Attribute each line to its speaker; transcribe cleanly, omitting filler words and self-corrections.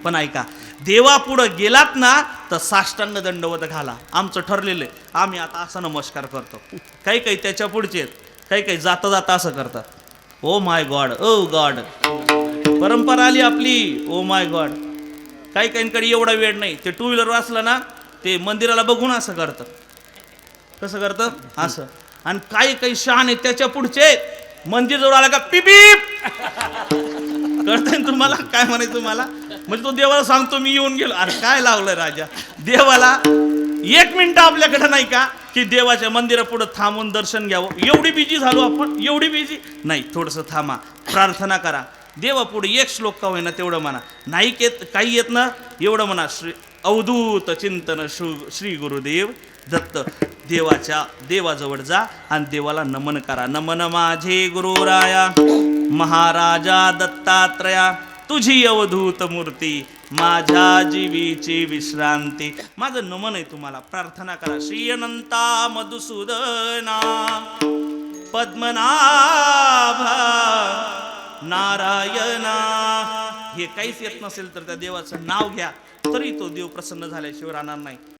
Speaker 1: पण ऐका, देवापुढं गेलात ना तर साष्टांग दंडवत घाला. आमचं ठरलेलं आहे, आम्ही आता असा नमस्कार करतो. काही काही त्याच्या पुढचे आहेत, काही काही जाता जाता असं करतात, oh my God, O God. परंपरा आली आपली, ओ माय गॉड. काही काहींकडे एवढा वेळ नाही, ते टू व्हीलर वाचलं ना ते मंदिराला बघून असं करतं. कसं करतं असं. आणि काही काही शहाणे त्याच्या पुढचे मंदिर जवळ आला का पिपीप. कळतंय तुम्हाला काय म्हणायचं तुम्हाला? म्हणजे तो देवाला सांगतो मी येऊन गेलो. अरे काय लावलंय राजा देवाला? 1 मिनिट आपल्याकडे नाही का की देवाच्या मंदिरापुढे थांबून दर्शन घ्यावं? एवढी बिजी झालो आपण, एवढी बिजी नाही. थोडंसं थांबा, प्रार्थना करा. देवापुढे 1 श्लोक का होईना तेवढं म्हणा. नाही येत काही येत ना एवढं म्हणा, श्री अवधूत चिंतन श्री गुरुदेव दत्त. देवाजवळ जा आणि देवाला नमन करा. नमन माझे गुरुराया महाराजा दत्तात्रया, तुझी अवधूत मूर्ती माझ्या जीवीची विश्रांती. माझं नमन आहे तुम्हाला. प्रार्थना करा. श्री अनंता मधुसूदना पद्मनाभ नारायणा. हे काहीच येत नसेल तर त्या देवाचं नाव घ्या, तरी तो देव प्रसन्न झाल्याशिवाय राहणार नाही.